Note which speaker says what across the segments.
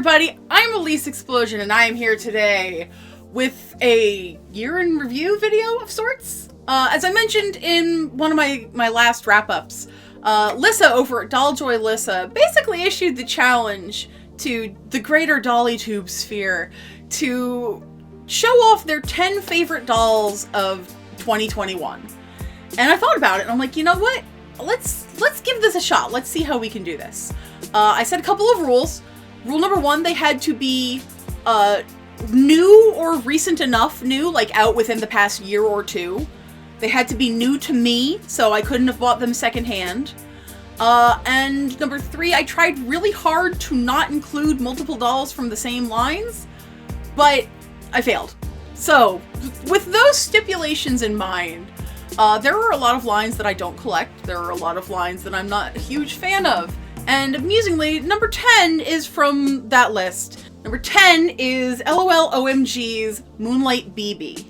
Speaker 1: everybody, I'm Elyse Explosion, and I am here today with a year in review video of sorts. As I mentioned in one of my last wrap-ups, Lissa over at Dolljoy Lissa basically issued the challenge to the greater DollyTube sphere to show off their 10 favorite dolls of 2021. And I thought about it, and I'm like, you know what? Let's give this a shot. Let's see how we can do this. I set a couple of rules. Rule number one, they had to be new or recent enough new, like out within the past year or two. They had to be new to me, so I couldn't have bought them secondhand. And number three, I tried really hard to not include multiple dolls from the same lines, but I failed. So, with those stipulations in mind, there are a lot of lines that I don't collect. There are a lot of lines that I'm not a huge fan of. And amusingly, number 10 is from that list. Number 10 is LOL OMG's Moonlight B.B.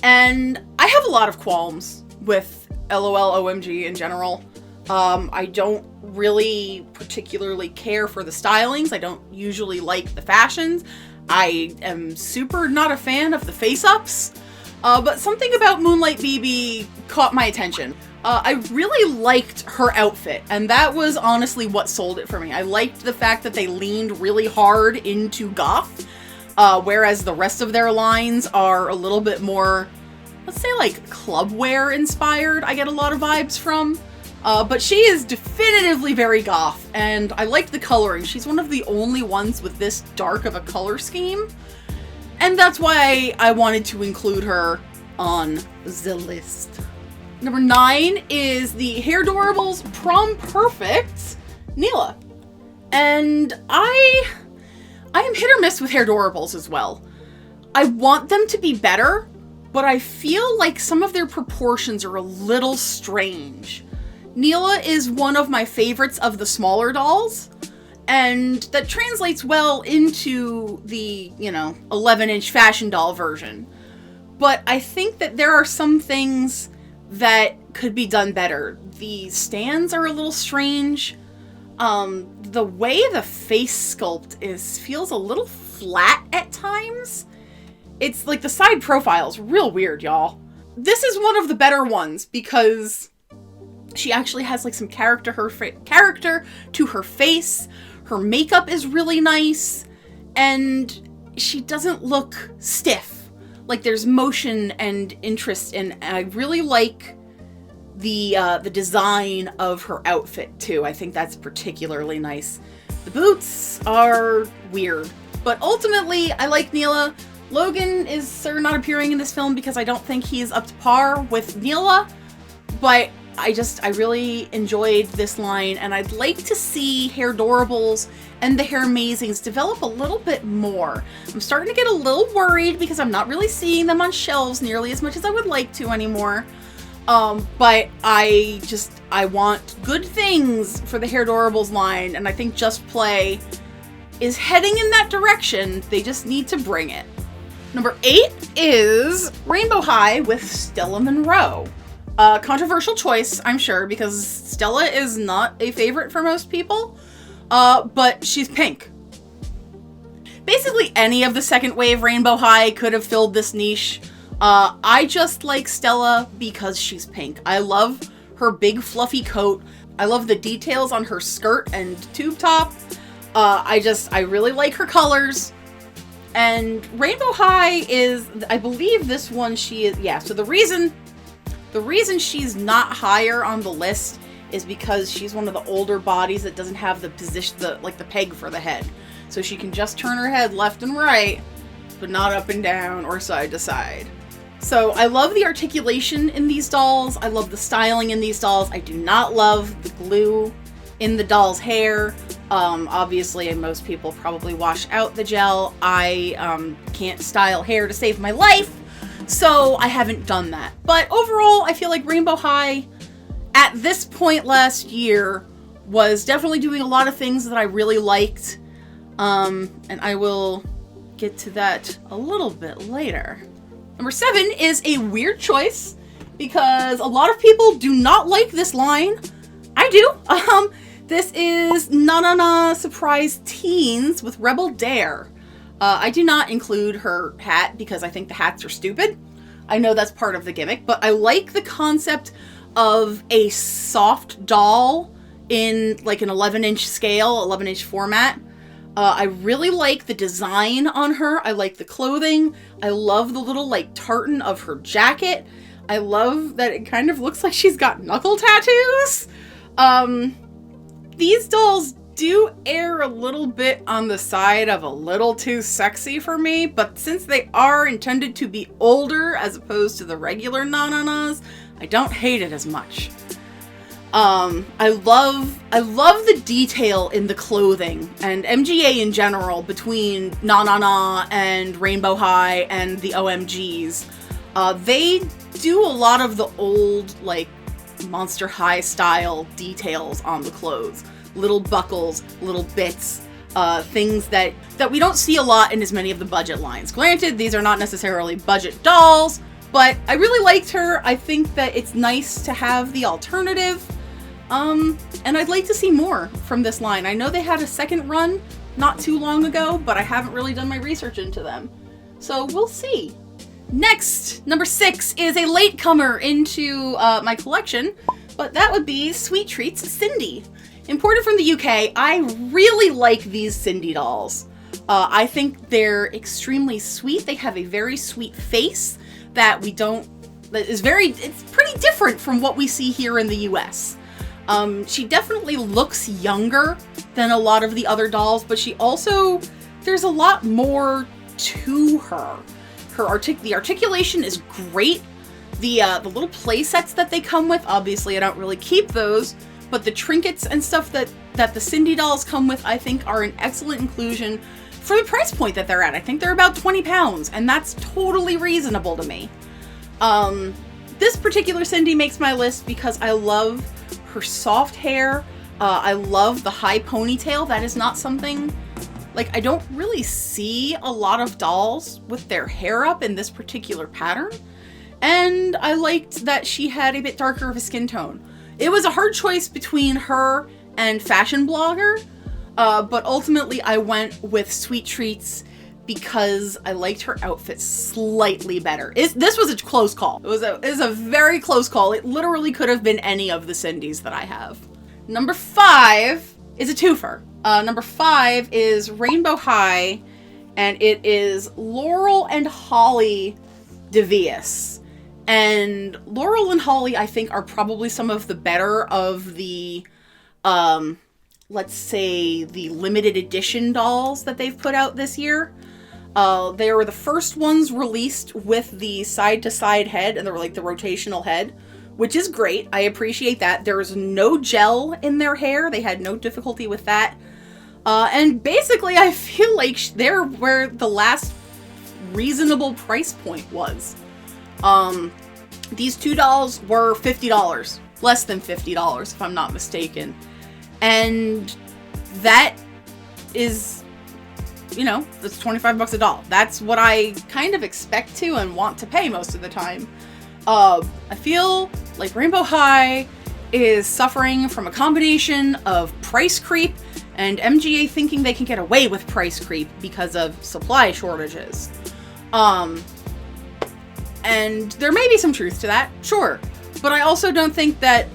Speaker 1: And I have a lot of qualms with LOL OMG in general. I don't really particularly care for the stylings. I don't usually like the fashions. I am super not a fan of the face-ups. But something about Moonlight B.B. caught my attention. I really liked her outfit, and that was honestly what sold it for me. I liked the fact that they leaned really hard into goth, whereas the rest of their lines are a little bit more, let's say, like clubwear inspired, I get a lot of vibes from. But she is definitively very goth, and I liked the coloring. She's one of the only ones with this dark of a color scheme, and that's why I wanted to include her on the list. Number 9 is the Hairdorables Prom Perfect, Neela. And I am hit or miss with Hairdorables as well. I want them to be better, but I feel like some of their proportions are a little strange. Neela is one of my favorites of the smaller dolls, and that translates well into the, 11-inch fashion doll version. But I think that there are some things that could be done better. The stands are a little strange. The way the face sculpt feels a little flat at times. It's like the side profile's real weird, y'all. This is one of the better ones because she actually has like some character to her face. Her makeup is really nice, and she doesn't look stiff. Like there's motion and interest, and I really like the design of her outfit too. I think that's particularly nice. The boots are weird, but ultimately I like Neela. Logan is not appearing in this film because I don't think he's up to par with Neela, but I really enjoyed this line, and I'd like to see Hairdorables and the Hair Amazings develop a little bit more. I'm starting to get a little worried because I'm not really seeing them on shelves nearly as much as I would like to anymore. But I want good things for the Hairdorables line, and I think Just Play is heading in that direction. They just need to bring it. Number 8 is Rainbow High with Stella Monroe. Controversial choice, I'm sure, because Stella is not a favorite for most people, but she's pink. Basically, any of the second wave Rainbow High could have filled this niche. I just like Stella because she's pink. I love her big fluffy coat. I love the details on her skirt and tube top. I really like her colors. And Rainbow High is, I believe this one she is, yeah, so the reason she's not higher on the list is because she's one of the older bodies that doesn't have the position, the peg for the head. So she can just turn her head left and right, but not up and down or side to side. So I love the articulation in these dolls. I love the styling in these dolls. I do not love the glue in the doll's hair. Obviously, most people probably wash out the gel. I can't style hair to save my life, so I haven't done that. But overall, I feel like Rainbow High, at this point last year, was definitely doing a lot of things that I really liked. And I will get to that a little bit later. Number 7 is a weird choice because a lot of people do not like this line. I do. This is Na Na Na Surprise Teens with Rebel Dare. I do not include her hat because I think the hats are stupid. I know that's part of the gimmick, but I like the concept of a soft doll in like an 11-inch scale, 11-inch format. I really like the design on her. I like the clothing. I love the little like tartan of her jacket. I love that it kind of looks like she's got knuckle tattoos. These dolls do err a little bit on the side of a little too sexy for me, but since they are intended to be older as opposed to the regular Na-Na-Nas, I don't hate it as much. I love the detail in the clothing and MGA in general between Na Na Na and Rainbow High and the OMGs. They do a lot of the old, like, Monster High style details on the clothes. Little buckles, little bits, things that we don't see a lot in as many of the budget lines. Granted, these are not necessarily budget dolls, but I really liked her. I think that it's nice to have the alternative. And I'd like to see more from this line. I know they had a second run not too long ago, but I haven't really done my research into them. So we'll see. Next, number 6 is a latecomer into my collection, but that would be Sweet Treats Sindy. Imported from the UK, I really like these Sindy dolls. I think they're extremely sweet. They have a very sweet face that it's pretty different from what we see here in the US. She definitely looks younger than a lot of the other dolls, but there's a lot more to her. The articulation is great. The little play sets that they come with, obviously I don't really keep those, but the trinkets and stuff that the Sindy dolls come with, I think are an excellent inclusion for the price point that they're at. I think they're about 20 pounds, and that's totally reasonable to me. This particular Sindy makes my list because I love her soft hair. I love the high ponytail. That is not something, like, I don't really see a lot of dolls with their hair up in this particular pattern. And I liked that she had a bit darker of a skin tone. It was a hard choice between her and Fashion Blogger, but ultimately I went with Sweet Treats because I liked her outfit slightly better. This was a close call. It was a very close call. It literally could have been any of the Sindys that I have. Number 5 is a twofer. Number 5 is Rainbow High, and it is Laurel and Holly DeVias. And Laurel and Holly, I think, are probably some of the better of the, let's say, the limited edition dolls that they've put out this year. They were the first ones released with the side-to-side head, and they were like the rotational head, which is great. I appreciate that. There was no gel in their hair. They had no difficulty with that. And basically, I feel like they're where the last reasonable price point was. These two dolls were $50, less than $50 if I'm not mistaken. And that is, that's 25 bucks a doll. That's what I kind of expect to and want to pay most of the time. I feel like Rainbow High is suffering from a combination of price creep and MGA thinking they can get away with price creep because of supply shortages. And there may be some truth to that, sure. But I also don't think that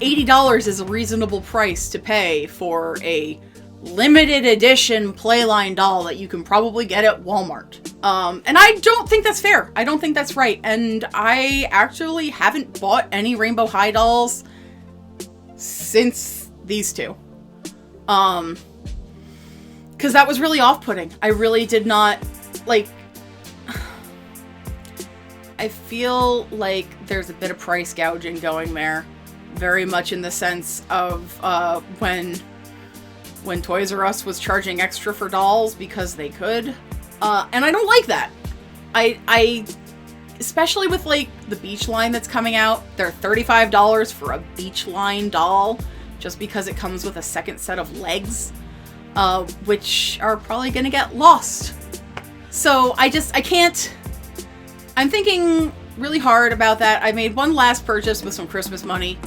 Speaker 1: $80 is a reasonable price to pay for a limited edition Playline doll that you can probably get at Walmart. And I don't think that's fair. I don't think that's right. And I actually haven't bought any Rainbow High dolls since these two. Because that was really off-putting. I really did not, like... I feel like there's a bit of price gouging going there. Very much in the sense of when Toys R Us was charging extra for dolls because they could. And I don't like that. I especially with like the beach line that's coming out, they're $35 for a beach line doll just because it comes with a second set of legs, which are probably gonna get lost. So I can't. I'm thinking really hard about that. I made one last purchase with some Christmas money.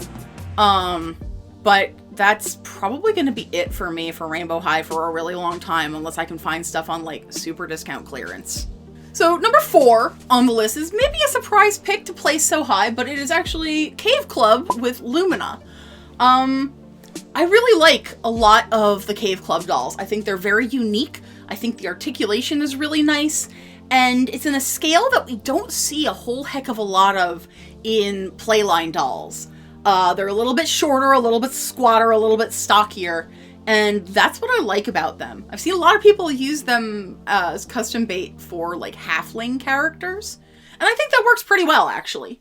Speaker 1: but that's probably going to be it for me for Rainbow High for a really long time, unless I can find stuff on like super discount clearance. So number 4 on the list is maybe a surprise pick to place so high, but it is actually Cave Club with Lumina. I really like a lot of the Cave Club dolls. I think they're very unique. I think the articulation is really nice, and it's in a scale that we don't see a whole heck of a lot of in Playline dolls. They're a little bit shorter, a little bit squatter, a little bit stockier, and that's what I like about them. I've seen a lot of people use them as custom bait for like halfling characters, and I think that works pretty well, actually.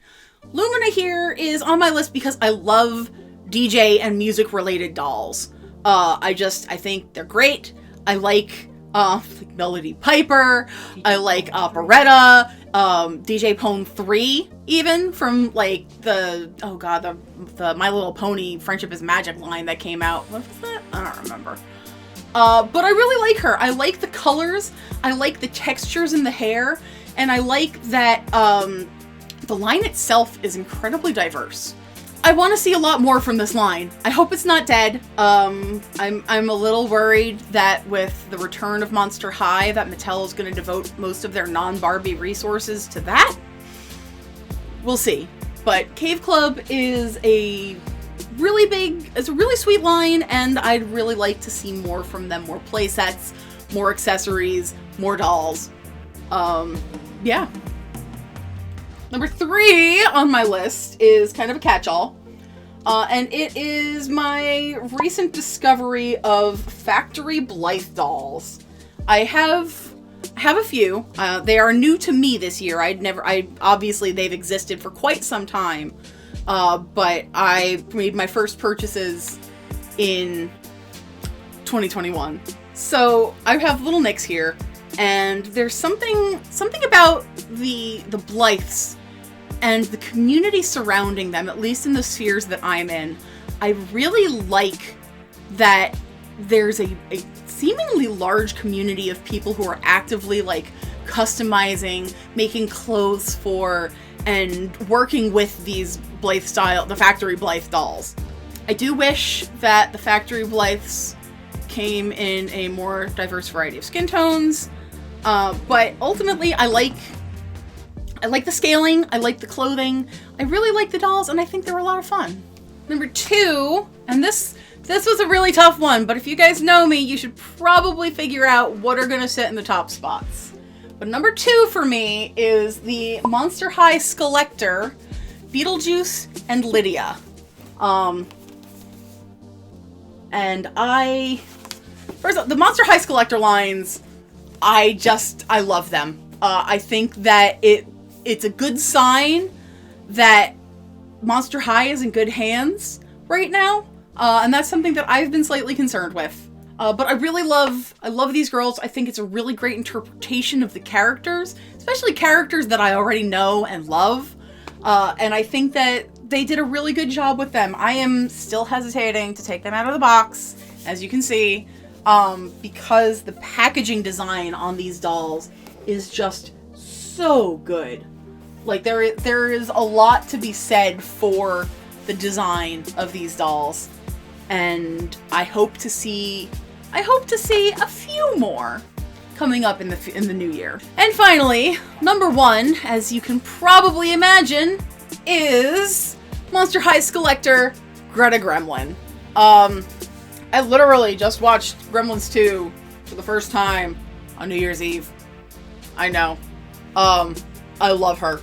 Speaker 1: Lumina here is on my list because I love DJ and music related dolls. I think they're great. I like Melody Piper. I like Operetta, DJ Pone 3, even from like the My Little Pony Friendship is Magic line that came out. What was that? I don't remember. But I really like her. I like the colors. I like the textures in the hair, and I like that the line itself is incredibly diverse. I want to see a lot more from this line. I hope it's not dead. I'm a little worried that with the return of Monster High, that Mattel is going to devote most of their non-Barbie resources to that. We'll see. But Cave Club is a really sweet line, and I'd really like to see more from them. More play sets, more accessories, more dolls. Yeah. Number 3 on my list is kind of a catch-all, and it is my recent discovery of factory Blythe dolls. I have a few. They are new to me this year. Obviously they've existed for quite some time, but I made my first purchases in 2021. So I have little Nicks here, and there's something about the Blythes and the community surrounding them, at least in the spheres that I'm in. I really like that there's a seemingly large community of people who are actively like customizing, making clothes for, and working with these the factory Blythe dolls. I do wish that the factory Blythes came in a more diverse variety of skin tones, but ultimately I like the scaling, I like the clothing, I really like the dolls, and I think they're a lot of fun. Number 2, and this was a really tough one, but if you guys know me, you should probably figure out what are gonna sit in the top spots. But number 2 for me is the Monster High Skullector, Beetlejuice, and Lydia. And first of all, the Monster High Skullector lines, I love them. I think that it's a good sign that Monster High is in good hands right now, and that's something that I've been slightly concerned with. But I love these girls. I think it's a really great interpretation of the characters, especially characters that I already know and love, and I think that they did a really good job with them. I am still hesitating to take them out of the box, as you can see, because the packaging design on these dolls is just so good. Like there is a lot to be said for the design of these dolls, and I hope to see a few more coming up in the new year. And finally, number 1, as you can probably imagine, is Monster High Skullector Greta Gremlin. I literally just watched Gremlins 2 for the first time on New Year's Eve. I know. I love her.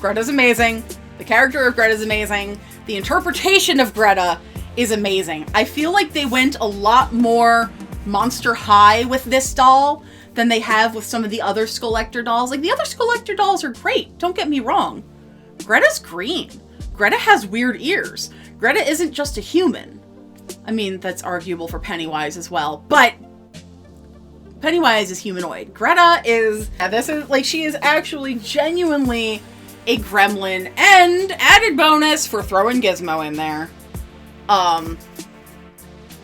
Speaker 1: Greta's amazing. The character of Greta's amazing. The interpretation of Greta is amazing. I feel like they went a lot more Monster High with this doll than they have with some of the other Skullector dolls. Like, the other Skullector dolls are great, don't get me wrong. Greta's green. Greta has weird ears. Greta isn't just a human. I mean, that's arguable for Pennywise as well, but Pennywise is humanoid. Greta is, she is actually genuinely a gremlin, and added bonus for throwing Gizmo in there.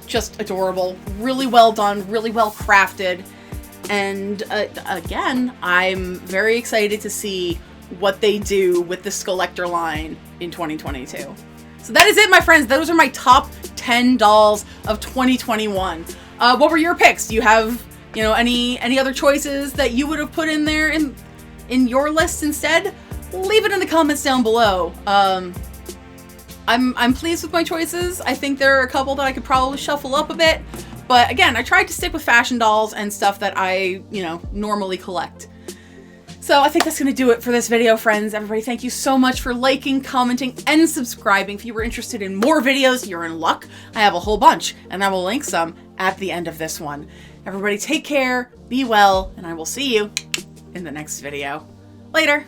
Speaker 1: Just adorable, really well done, really well crafted, and again, I'm very excited to see what they do with the Skullector line in 2022. So that is it, my friends. Those are my top 10 dolls of 2021. What were your picks? Do you have, you know, any other choices that you would have put in there in your list instead? Leave it in the comments down below. I'm pleased with my choices. I think there are a couple that I could probably shuffle up a bit. But again, I tried to stick with fashion dolls and stuff that I, you know, normally collect. So I think that's going to do it for this video, friends. Everybody, thank you so much for liking, commenting, and subscribing. If you were interested in more videos, you're in luck. I have a whole bunch, and I will link some at the end of this one. Everybody take care, be well, and I will see you in the next video. Later.